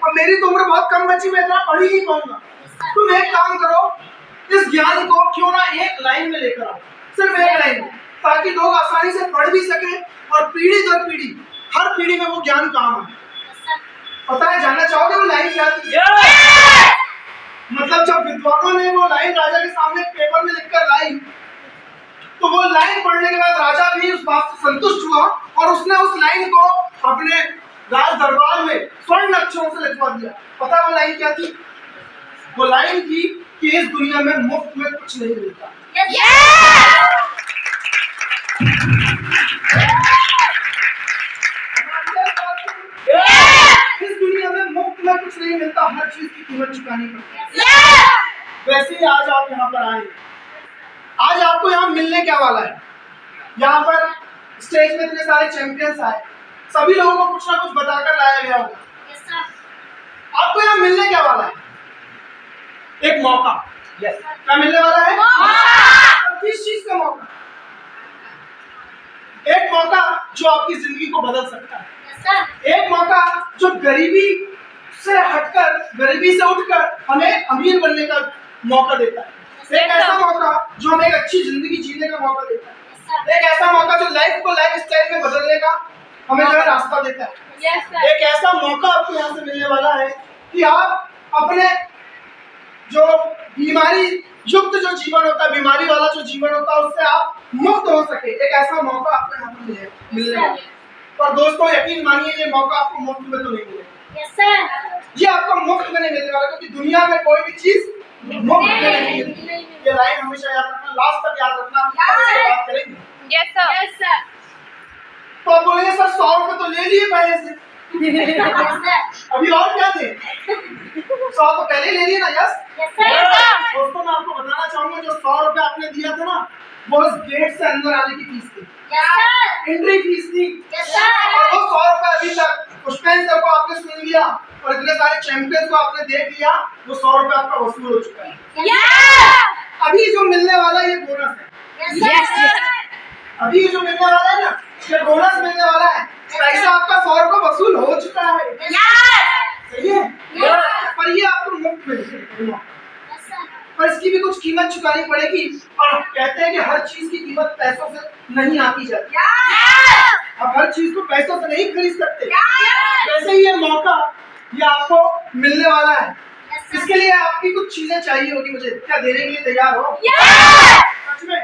और मेरी तो उम्र बहुत कम बची, मैं इतना पढ़ ही नहीं पाऊंगा। तुम एक काम करो, इस ज्ञान को क्यों ना एक लाइन में लेकर आओ, सिर्फ एक लाइन में, ताकि लोग आसानी से पढ़ भी सके और पीढ़ी दर पीढ़ी, हर पीढ़ी में वो ज्ञान काम आए। पता है, जानना चाहोगे वो लाइन क्या थी? मतलब जब विद्वानों ने वो लाइन राजा के सामने पेपर में लिखकर लाई, तो वो लाइन पढ़ने के बाद राजा भी उस बात से संतुष्ट हुआ और उसने उस लाइन को अपने राज दरबार में स्वर्ण अक्षरों से लिखवा दिया। पता है वो लाइन क्या थी? वो लाइन थी कि इस दुनिया में मुफ्त में कुछ नहीं मिलता। इस दुनिया में मुफ्त में कुछ नहीं मिलता, हर चीज की कीमत चुकानी पड़ती है। वैसे ही आज आप यहाँ पर आए, आज आपको यहाँ मिलने क्या वाला है? यहाँ पर स्टेज में इतने सारे चैंपियंस आए, सभी लोगों को कुछ ना कुछ बताकर लाया गया होगा। आपको यहाँ मिलने क्या वाला है? एक मौका। क्या मिलने वाला है? किस चीज का मौका? एक मौका जो आपकी जिंदगी को बदल सकता है। एक मौका जो गरीबी से हटकर, गरीबी से उठकर हमें अमीर बनने का मौका देता है। एक ऐसा मौका जो हमें एक अच्छी जिंदगी जीने का मौका देता है। एक ऐसा मौका जो लाइफ को लाइफ स्टाइल में बदलने का हमें जो है रास्ता देता है। एक ऐसा मौका आपको यहाँ से मिलने वाला है कि आप अपने जो बीमारी युक्त जो जीवन होता है, बीमारी वाला जो जीवन होता है, उससे आप मुक्त हो सके। एक ऐसा मौका आपको यहाँ पर मिलने वाला है। और दोस्तों यकीन मानिए, ये मौका आपको मुफ्त में तो नहीं मिलेगा। ये आपको मुफ्त में नहीं मिलने वाला, क्योंकि दुनिया में कोई भी चीज मुफ्त में नहीं मिलती। ये लाइन हमेशा याद रखना, लास्ट तक याद रखना। बात करेंगे तो आप बोलेंगे सर 100 रुपए तो ले लिए पहले से, अभी और क्या थे? 100 तो पहले ले लिए ना। यस दोस्तों, मैं आपको बताना चाहूंगा, जो 100 रुपए आपने दिया था ना, वो उस गेट से अंदर आने की फीस थी, एंट्री फीस थी। और वो 100 रुपए अभी तक पुष्पेंद्र सर को आपने सुन लिया और इतने सारे चैंपियंस को आपने देख लिया, वो 100 रुपए आपका वसूल हो चुका है। अभी जो मिलने वाला ये बोनस है। अभी जो मिलने वाला है ना, ये बोनस मिलने वाला है। पैसा आपका 100 रुपए वसूल हो चुका है। सही है? पर ये आपको मुफ्त मिलेगा, पर इसकी भी कुछ कीमत चुकानी पड़ेगी। और कहते हैं कि हर चीज की कीमत पैसों से नहीं आती जाती। आप हर चीज को पैसों से नहीं खरीद सकते। वैसे ही ये मौका ये आपको मिलने वाला है। इसके लिए आपकी कुछ चीजें चाहिए होगी मुझे। क्या देने के लिए तैयार हो? सच में?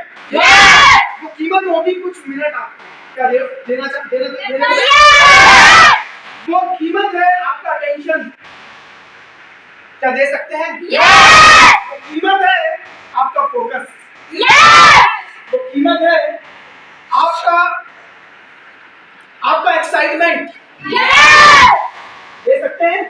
वो कीमत होगी कुछ मिनट। आप क्या देना चाहते? वो कीमत है आपका अटेंशन। क्या दे सकते हैं? वो कीमत है आपका फोकस। वो कीमत है आपका एक्साइटमेंट। दे सकते हैं?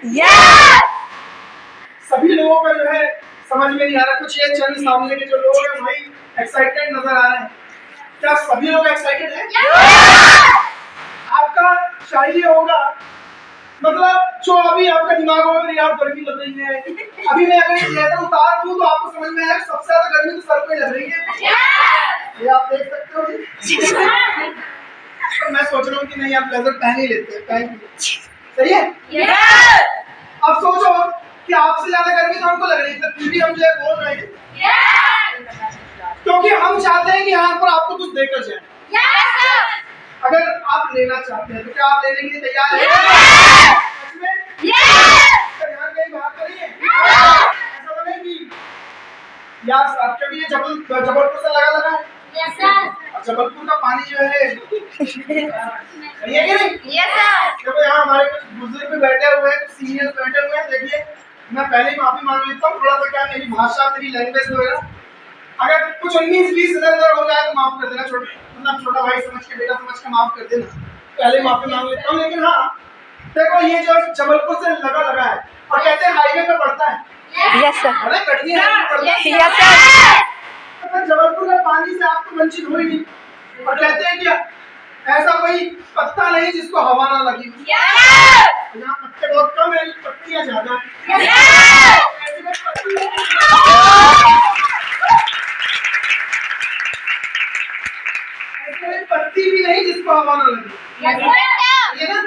सभी लोगों का जो है समझ में नहीं आ रहा। कुछ ये चंद सामने के जो लोग हैं भाई एक्साइटेड नजर आ रहे हैं। क्या सभी लोग एक्साइटेड हैं? आपका शायरी होगा, मतलब जो अभी आपका दिमाग होगा यार गर्मी लग रही है, अभी मैं अगर लेटर उतार दूं तो आपको समझ में आएगा सबसे ज्यादा गर्मी तो सर पे लग रही है। ये आप देख सकते हो। तो मैं सोच रहा हूँ कि नहीं, आप लेजर पहन ही लेते हैं। सही है? अब सोचो कि आपसे ज्यादा गर्मी तो हमको लग रही है, फिर भी हम जो है बोल रहे हैं क्योंकि हम चाहते हैं कि यहाँ पर आपको कुछ देकर जाए। अगर आप लेना चाहते हैं तो क्या आप लेने के लिए तैयार हैं? कहीं बात करिए, ऐसा तो नहीं कि यार आप, क्योंकि ये जबलपुर से लगा है। और जबलपुर का पानी जो है कि नहीं? देखो यहाँ हमारे कुछ बुजुर्ग भी बैठे हुए हैं, सीनियर बैठे हुए हैं। देखिए मैं पहले ही माफी मांग लेता हूँ, थोड़ा सा क्या मेरी भाषा, मेरी लैंग्वेज वगैरह अगर कुछ 19-20 इधर हो जाए तो माफ कर देना। छोटा भाई समझ के, बेटा समझ के माफ कर देना। पहले माफी मांग लेता हूँ। लेकिन हाँ देखो, ये जो जबलपुर से लगा है और कहते हैं हाईवे पे पड़ता है। अरे कटनी जबलपुर का पानी से आप तो वंचित हो ही नहीं। और कहते हैं कि ऐसा कोई पत्ता नहीं जिसको हवा ना लगी। यहाँ पत्ते बहुत कम है, पत्तियां ज्यादा है। पत्ती भी नहीं जिसको हवा ना लगे। ये ना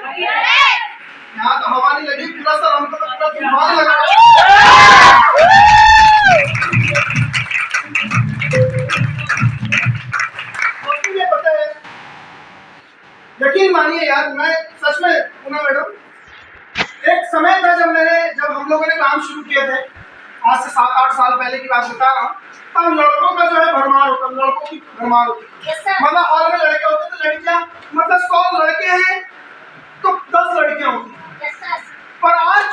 यहाँ तो हवा नहीं लगी, पूरा सर हमको तो पूरा तूफान लगा। मुझे पता है, यकीन मानिए यार, मैं सच में पूना मैडम, एक समय था जब हम लोगों ने काम शुरू किए थे, आज से 7-8 साल पहले की बात बता रहा हूँ, तब लड़कों का जो है भरमार होता, लड़कों की भरमार होती, मतलब हॉल में लड़के होते तो लड़कियां, मतलब 100 लड़के हैं तो 10 लड़कियां होती। पर आज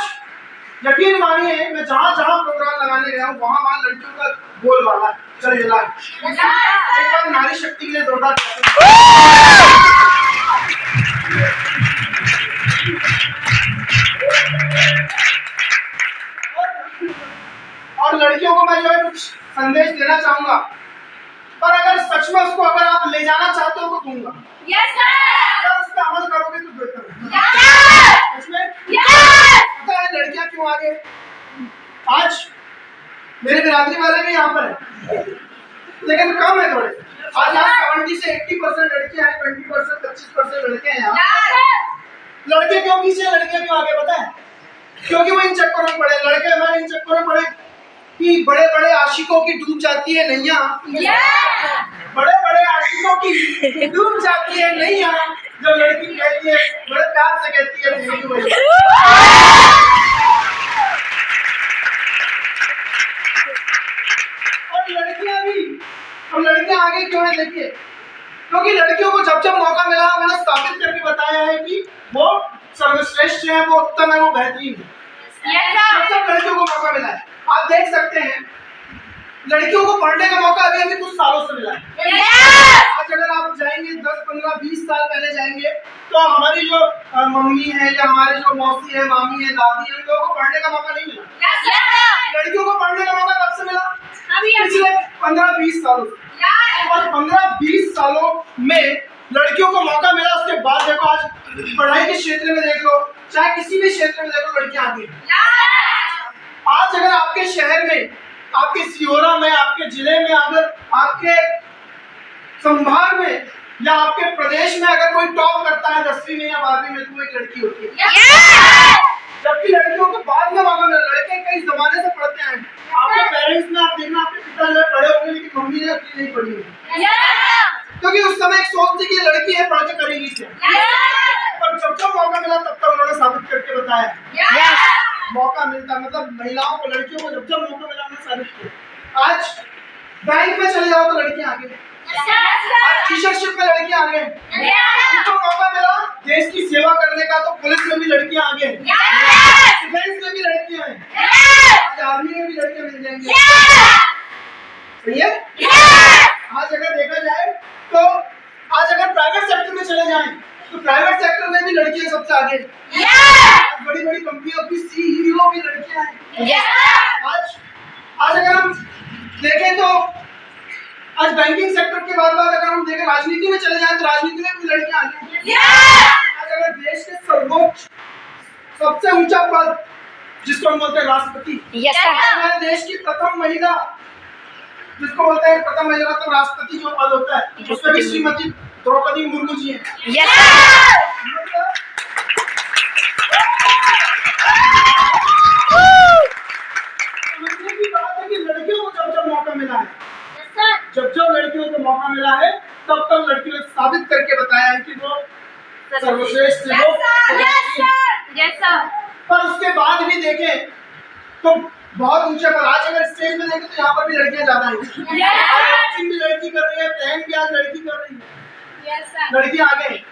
यकीन मानिए, मैं जहाँ जहाँ प्रोग्राम लगाने गया हूँ वहाँ लड़कियों का बोलबाला चल रहा है। एक बार नारी शक्ति के लिए जोरदार और लड़कियों को मैं जो है कुछ संदेश देना चाहूंगा, पर अगर सच में उसको अगर आप ले जाना चाहते हो तो दूंगा। अगर उस पर अमल करोगे तो बेहतर है। पता है लड़कियां क्यों आगे? आज मेरे बिरादरी वाले भी यहाँ पर है, लेकिन कम है थोड़े। आज यहाँ 70 से 80% लड़कियां हैं, 20% 25% लड़के हैं यहाँ। लड़के क्यों पीछे, लड़कियां क्यों आगे? पता है क्योंकि वो इन चक्करों में पड़े, लड़के हमारे इन चक्करों में पड़े कि बड़े बड़े आशिकों की डूब जाती है नैया, बड़े बड़े आशिकों की डूब जाती है नैया, जब लड़की कहती है, बड़े प्यार से कहती है थैंक यू भैया। और लड़कियां भी, अब लड़कियां आगे क्यों है देखिए, क्योंकि लड़कियों को जब जब मौका मिला उन्होंने साबित करके बताया है कि वो सर्वश्रेष्ठ है, वो उत्तम है, वो बेहतरीन है। जब लड़कियों को मौका मिला है, आप देख सकते हैं लड़कियों को पढ़ने का मौका अभी कुछ सालों से मिला है। आज अगर आप जाएंगे 10, 15, 20 साल पहले जाएंगे तो हमारी जो मम्मी है या हमारी जो मौसी है, मामी है, दादी है, उन लोगों को पढ़ने का मौका नहीं मिला। लड़कियों को पढ़ने का मौका कब से मिला? पिछले 15-20 सालों से। और 15-20 सालों में लड़कियों को मौका मिला, उसके बाद देखो आज पढ़ाई के क्षेत्र में देख लो, चाहे किसी भी क्षेत्र में देख लो, लड़कियां आगे। आज अगर आपके शहर में, आपके सिहोरा में, आपके जिले में, अगर आपके संभाग में या आपके प्रदेश में अगर कोई टॉप करता है 10वीं में या 12वीं में, तो वो एक लड़की होती है। जबकि लड़कियों को बाद में मौका मिला, लड़के कई जमाने से पढ़ते हैं। आपके पेरेंट्स में आप देखना, आपके पिता जो है पढ़े होंगे, लेकिन मम्मी ने अपनी नहीं पढ़ी होगी, क्योंकि उस समय एक सोच थी कि लड़की है, पढ़ के करेगी क्या। पर जब जब मौका मिला तब तक उन्होंने साबित करके बताया। मौका मिलता, मतलब महिलाओं को, लड़कियों को जब जब मौका मिला उन्होंने साबित किया। आज बैंक में चले जाओ तो लड़कियां आगे, आज टीचरशिप में लड़कियां आगे, उनको मौका मिला देश की सेवा करने का तो पुलिस में भी लड़कियां आगे, डिफेंस में भी लड़कियां हैं, आज आर्मी में भी लड़कियां मिल जाएंगी। सही है? आज अगर देखा जाए तो आज अगर प्राइवेट सेक्टर में चले जाएं तो प्राइवेट सेक्टर में भी लड़कियां सबसे आगे। बड़ी बड़ी कंपनियों की सीईओ भी लड़कियां हैं। आज अगर हम देखें तो आज बैंकिंग सेक्टर के बाद अगर हम देखें राजनीति में चले जाएं तो राजनीति में भी लड़कियां आगे। आज अगर देश के सर्वोच्च सबसे ऊंचा पद जिसको हम बोलते हैं राष्ट्रपति, हमारे देश की प्रथम महिला जिसको बोलते हैं प्रथम महिला मतलब राष्ट्रपति जो पद होता है, उसमें भी श्रीमती द्रौपदी मुर्मू जी हैं। लड़कियों को जब जब मौका मिला है, जब जब लड़कियों को मौका मिला है तब तब लड़कियों ने साबित करके बताया है कि वो सर्वश्रेष्ठ है। पर उसके बाद भी देखें तो बहुत ऊंचे पर, आज अगर स्टेज में देखें तो यहाँ पर भी लड़कियां ज्यादा हैं। एक्टिंग भी लड़की कर रही है, प्लान भी आज लड़की कर रही है, लड़कियां आगे हैं।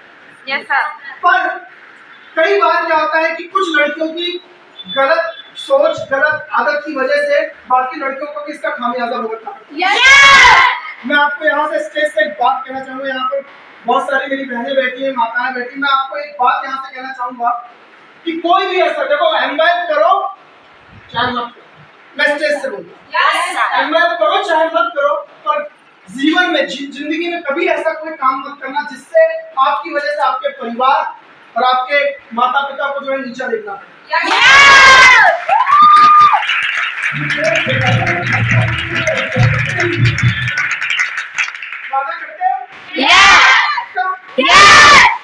पर कई बार क्या होता है कि कुछ लड़कियों की गलत सोच, गलत आदत की वजह से बाकी लड़कियों को भी इसका खामियाजा भुगतना पड़ता है। मैं आपको यहाँ से स्टेज से एक बात कहना चाहूंगा, यहाँ पर बहुत सारी मेरी बहनें बैठी हैं, माताएं बैठी, मैं आपको एक बात यहाँ से कहना चाहूंगा कि कोई भी ऐसा, देखो एम्बाइब करो चाहे मत करो, मैं स्टेज से बोलूँ, एम्बाइब करो चाहे मत करो, पर जीवन में, जिंदगी में कभी ऐसा कोई काम मत करना जिससे आपकी वजह से आपके परिवार और आपके माता पिता को जो है नीचा देखना पड़े। वादा करते हो?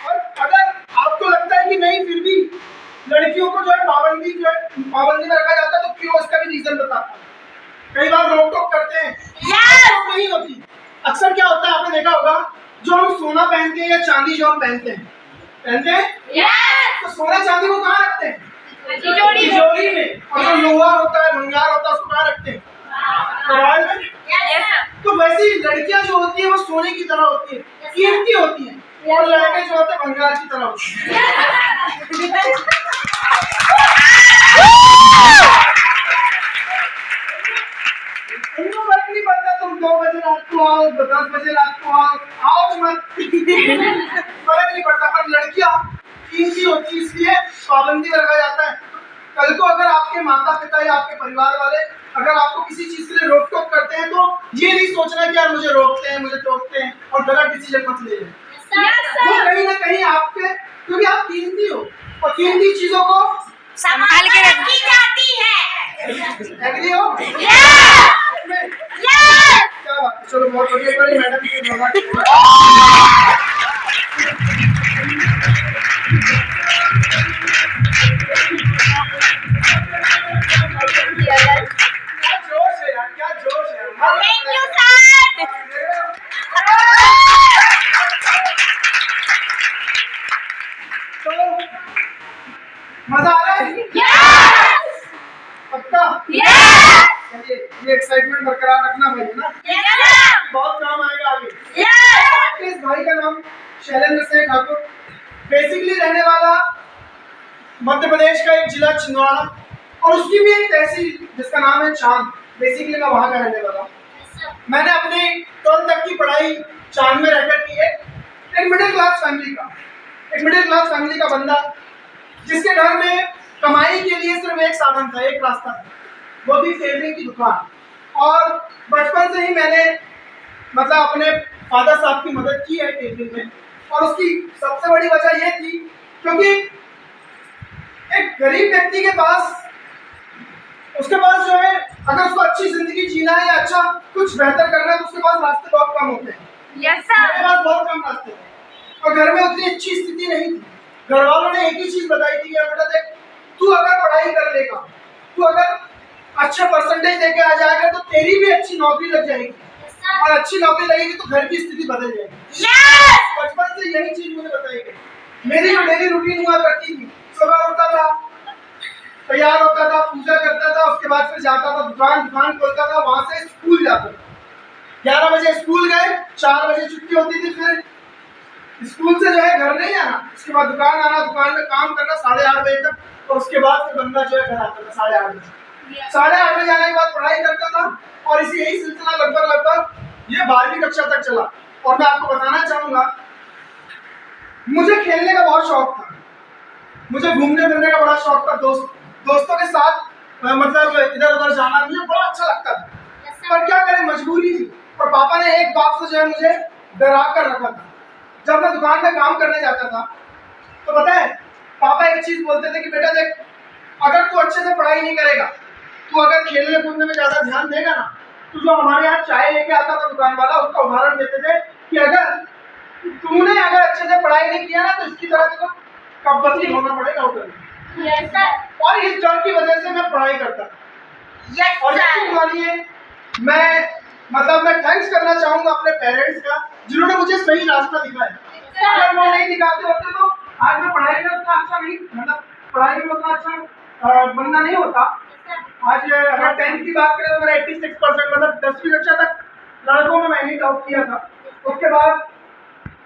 और अगर आपको लगता है कि नहीं फिर भी पाबंदी में रखा जाता है तो क्यों, इसका भी रीजन बताता हूँ। कई बार रोक टोक करते हैं, रोक नहीं होती। अक्सर क्या होता है, आपने देखा होगा, जो हम सोना पहनते हैं या चांदी जो हम पहनते हैं तो सोना चांदी को कहाँ रखते हैं? तिजोरी में। और जो लोहा होता है, भंगार होता है, उसको कहाँ रखते हैं? कबाड़ में। तो वैसे ही लड़कियां जो होती है वो सोने की तरह होती है, कीमती होती है, और लड़के जो होते हैं भंगार की तरह होते हैं। उनको फर्क नहीं पड़ता तुम 2 बजे रात को आओ, 10 बजे रात को आओ मत। फर्क नहीं पड़ता। पर लड़कियां कीमती होती है, इसलिए पाबंदी में रखा जाता है। कल को अगर आपके माता पिता या आपके परिवार वाले अगर आपको किसी चीज के लिए रोक टोक करते हैं तो ये नहीं सोचना कि यार मुझे रोकते हैं, मुझे टोकते हैं, और गलत डिसीजन मत ले लें। वो कहीं ना कहीं आपके, क्योंकि आप कीमती हो और कीमती चीजों को संभाल के रखी जाती है। एग्री हो? क्या बात है, चलो बहुत बढ़िया। बड़ी मैडम की क्या जोश है यार, क्या जोश है। Thank you sir. तो मजा आ रहा है? पक्का? चलिए, ये एक्साइटमेंट बरकरार रखना भाई, है ना? बहुत काम आएगा आगे। आपके इस भाई का नाम शैलेंद्र सिंह ठाकुर, बेसिकली रहने वाला मध्य प्रदेश का एक जिला छिंदवाड़ा, और उसकी भी एक तहसील जिसका नाम है चांद। बेसिकली मैं वहां का रहने वाला हूँ। मैंने अपनी 12th तक की पढ़ाई चांद में रहकर की है। एक मिडिल क्लास फैमिली का बंदा, जिसके घर में कमाई के लिए सिर्फ एक साधन था, एक रास्ता था, वो भी टेलरिंग की दुकान। और बचपन से ही मैंने मतलब अपने फादर साहब की मदद की है टेलरिंग में। और उसकी सबसे बड़ी वजह ये थी क्योंकि एक गरीब व्यक्ति के पास, उसके पास जो है, अगर उसको अच्छी जिंदगी जीना है या अच्छा कुछ बेहतर करना है तो उसके पास रास्ते बहुत कम होते हैं। मेरे पास बहुत कम रास्ते थे और घर में उतनी अच्छी स्थिति नहीं थी। घर वालों ने एक ही चीज बताई थी कि बेटा देख, तू अगर पढ़ाई कर लेगा, तू अगर अच्छा परसेंटेज लेके आ जाएगा तो तेरी भी अच्छी नौकरी लग जाएगी, और अच्छी नौकरी लगेगी तो घर की स्थिति बदल जाएगी। बचपन से यही चीज मुझे बताई गई। मेरी जो डेली रूटीन हुआ करती थी, सुबह उठता था, तैयार होता था, पूजा करता था, उसके बाद फिर जाता था दुकान खोलता था, वहां से स्कूल जाता था। 11 बजे स्कूल गए, 4 बजे छुट्टी होती थी, फिर स्कूल से जो है घर नहीं आना, उसके बाद दुकान आना, दुकान में काम करना 8:30 बजे तक, और उसके बाद फिर बंदा जो है घर आता था 8:30 बजे। 8:30 बजे आने के बाद पढ़ाई करता था, और इसी यही सिलसिला लगभग ये 12वीं कक्षा तक चला। और मैं आपको बताना चाहूंगा, मुझे खेलने का बहुत शौक था, मुझे घूमने फिरने का बड़ा शौक था, दोस्तों के साथ मतलब इधर उधर जाना मुझे बड़ा अच्छा लगता था। पर क्या करें, मजबूरी थी। और पापा ने एक बात से जो है मुझे डरा कर रखा था। जब मैं दुकान में काम करने जाता था तो पता है पापा एक चीज बोलते थे कि बेटा देख, अगर तू अच्छे से पढ़ाई नहीं करेगा, तू अगर खेलने कूदने में ज्यादा ध्यान देगा ना, तो जो हमारे यहाँ चाय लेके आता था दुकान वाला, उसका उदाहरण देते थे कि अगर तूने अगर अच्छे से पढ़ाई नहीं किया ना तो इसकी तरह तो कब्बसी होना पड़ेगा उधर। और इस डर की वजह से मैं पढ़ाई करता था। और यकीन मानिए, मैं थैंक्स करना चाहूंगा अपने पेरेंट्स का, जिन्होंने मुझे सही रास्ता दिखाया। अगर वो नहीं दिखाते होते तो आज मैं पढ़ाई में उतना अच्छा नहीं, मतलब पढ़ाई में उतना अच्छा बंदा नहीं होता। आज अगर 10th की बात करें तो मेरा 86%, मतलब 10वीं कक्षा तक लड़कों में मैंने टॉप किया था। उसके बाद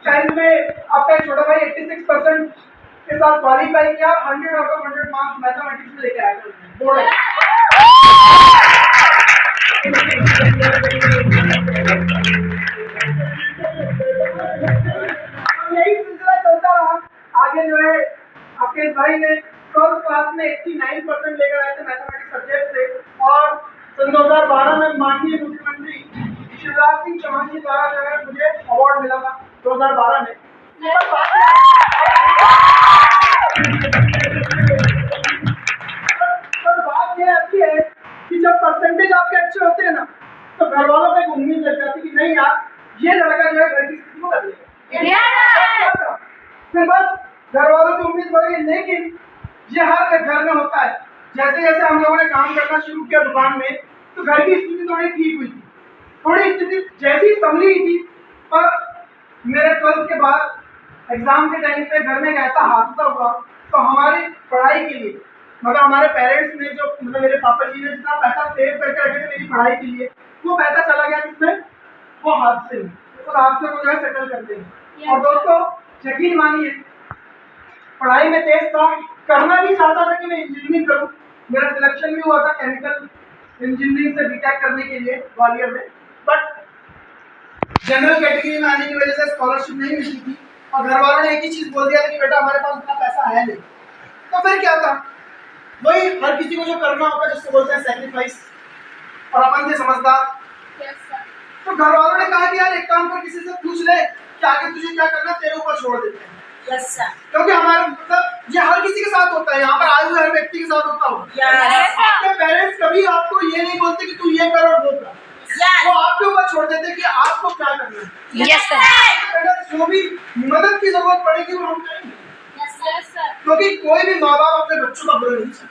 10th में आपका छोटा भाई 86% के साथ क्वालिफाई किया, 100 आउट ऑफ 100 मार्क्स मैथमेटिक्स में लेके आया था बोर्ड। यही सिलसिला चलता रहा। आगे जो है आपके भाई ने 12th क्लास में 89% लेकर आए थे मैथमेटिक्स सब्जेक्ट से, और सन 2012 में माननीय मुख्यमंत्री शिवराज सिंह चौहान जी द्वारा जो है मुझे अवार्ड मिला था 2012 में। पर बात यह आती है कि जब परसेंटेज आपके अच्छे होते हैं ना, तो घर वालों को एक उम्मीद लग जाती है कि नहीं यार, ये लड़का जो है घर की स्थिति को बदलेगा। फिर बस घर वालों की उम्मीद बढ़ गई। लेकिन ये हर घर में होता है, जैसे जैसे हम लोगों ने काम करना शुरू किया दुकान में, तो घर की स्थिति थोड़ी ठीक हुई थी, थोड़ी स्थिति जैसी संभली थी। पर मेरे 12th के बाद एग्जाम के टाइम पे घर में एक ऐसा हादसा हुआ, तो हमारी पढ़ाई के लिए मतलब हमारे पेरेंट्स ने जो मतलब मेरे पापा जी ने जितना पैसा सेव करके रखे थे मेरी पढ़ाई के लिए, वो पैसा चला गया किसमें, वो हादसे में। तो हादसे को जो है सेटल करते हैं। और दोस्तों यकीन मानिए, पढ़ाई में तेज था, करना भी चाहता था कि मैं इंजीनियरिंग करूं, मेरा सिलेक्शन भी हुआ था केमिकल इंजीनियरिंग से बीटेक करने के लिए ग्वालियर में, बट जनरल कैटेगरी में आने की वजह से स्कॉलरशिप नहीं मिली थी और घर वालों ने एक ही चीज बोल दिया था कि बेटा हमारे पास इतना पैसा है नहीं। तो फिर क्या था, वही हर किसी को जो करना होता है जिसको बोलते हैं सैक्रिफाइस, और अपन थे समझदार। तो घर वालों ने कहा कि यार एक काम कर, किसी से पूछ ले कि आगे तुझे क्या करना, तेरे ऊपर छोड़ देते हैं। क्योंकि हमारे मतलब ये हर किसी के साथ होता है, यहाँ पर आए हुए हर व्यक्ति के साथ होता होगा। आपके पेरेंट्स कभी आपको ये नहीं बोलते कि तू ये कर और वो कर, वो आपके ऊपर छोड़ देते कि आपको क्या करना है। अगर जो भी मदद की जरूरत पड़ेगी वो हम करेंगे, क्योंकि कोई भी माँ बाप अपने बच्चों का बुरा नहीं चाहता।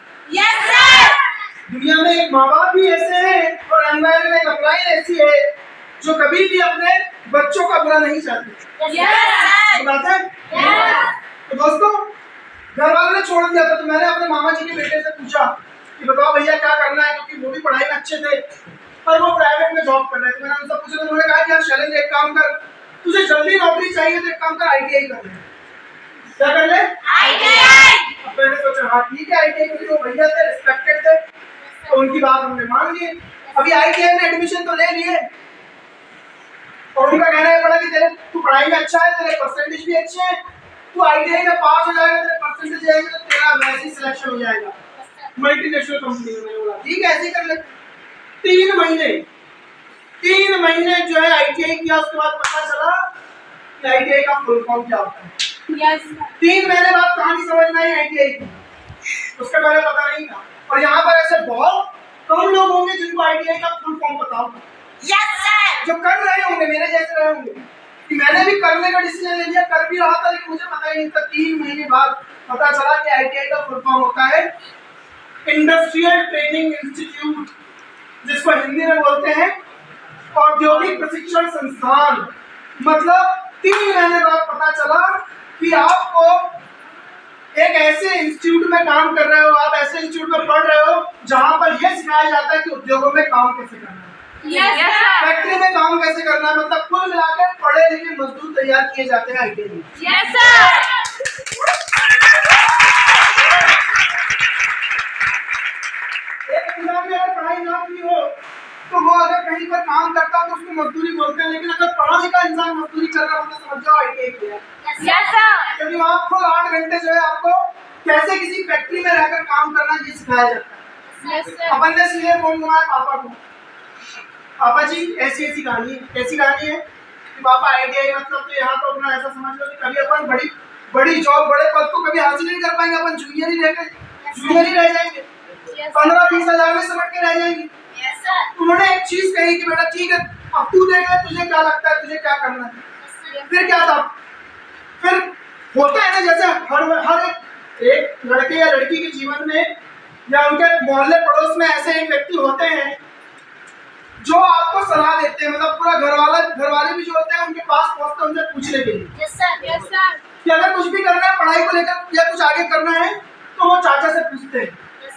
दुनिया में एक माँ बाप भी ऐसे हैं और एनवायरमेंट में अप्लाई ऐसी है जो कभी भी अपने बच्चों का बुरा नहीं चाहते। बात है। तो दोस्तों घर वालों ने छोड़ दिया था, तो मैंने अपने मामा जी के बेटे से पूछा कि बताओ भैया क्या करना है, क्योंकि वो भी पढ़ाई में अच्छे थे पर वो प्राइवेट में जॉब कर रहे थे। मैंने उनसे पूछा तो उन्होंने कहा कि यार शैलेंद्र एक काम कर, तुझे जल्दी नौकरी चाहिए तो एक काम कर आईटीआई कर ले। क्या कर ले? आईटीआई। अब मैंने सोचा हाँ ठीक है आईटीआई, क्योंकि वो भैया थे रिस्पेक्टेड थे, तो उनकी बात हमने मान ली। अभी आईटीआई में एडमिशन तो ले लिए और उनका कहना है पड़ा कि तेरे तू पढ़ाई में अच्छा है, तेरे परसेंटेज भी अच्छे हैं, तू आईटीआई में पास हो जाएगा, तेरे परसेंटेज आएंगे तो तेरा वैसे ही सिलेक्शन हो जाएगा मल्टीनेशनल कंपनी में। मैंने बोला ठीक है ऐसे ही कर ले। 3 महीने जो है आईटीआई किया, उसके बाद पता चला कि आईटीआई का फुल फॉर्म क्या होता है। 3 महीने बाद कहानी समझ में आई आईटीआई की, उसका पहले पता नहीं था। और यहाँ पर ऐसे बहुत कम लोग होंगे जिनको आईटीआई का फुल फॉर्म पता होगा, जो कर रहे होंगे, मेरे जैसे रहे होंगे कि मैंने भी करने का डिसीजन ले लिया, कर भी रहा था लेकिन मुझे पता ही नहीं था। 3 महीने बाद पता चला कि आईटीआई का फुल फॉर्म होता है इंडस्ट्रियल ट्रेनिंग इंस्टीट्यूट, जिसको हिंदी में बोलते हैं औद्योगिक प्रशिक्षण संस्थान। मतलब 3 महीने बाद पता चला कि आपको एक ऐसे इंस्टीट्यूट में काम कर रहे हो, आप ऐसे इंस्टीट्यूट में पढ़ रहे हो जहां पर यह सिखाया जाता है कि उद्योगों में काम कैसे करना है, फैक्ट्री में काम कैसे करना है। मतलब कुल मिलाकर पढ़े लिखे मजदूर तैयार किए जाते हैं आईटीआई में। एक इंसान ने अगर पढ़ाई ना की हो तो वो अगर कहीं पर काम करता तो उसको मजदूरी बोलते हैं, लेकिन अगर पढ़ा लिखा इंसान मजदूरी कर रहा हो तो समझ जाओ आईटीआई किया है। क्योंकि वहाँ फुल 8 घंटे जो है आपको कैसे किसी फैक्ट्री में रहकर काम करना ये सिखाया जाता है। अपन ने सीधे फोन घुमाया पापा को, पापा जी ऐसी ऐसी कहानी है। कैसी कहानी है कि पापा आईटीआई मतलब तो यहाँ तो अपना ऐसा समझ लो कि कभी अपन बड़ी जॉब बड़े पद को कभी हासिल नहीं कर पाएंगे, अपन जूनियर ही रह जाएंगे, 15-20 हजार में समझ के रह जाएंगे। उन्होंने एक चीज कही कि बेटा ठीक है अब तू देख ले, तुझे क्या लगता है तुझे क्या करना है। फिर क्या था, फिर होता है ना जैसे हर एक लड़के या लड़की के जीवन में या उनके मोहल्ले पड़ोस में ऐसे एक व्यक्ति होते हैं जो आपको सलाह देते हैं। मतलब पूरा घर वाले भी जो होते हैं उनके पास पहुंचते हैं उनसे पूछने के लिए कि अगर कुछ भी करना है पढ़ाई को लेकर या कुछ आगे करना है तो वो चाचा से पूछते हैं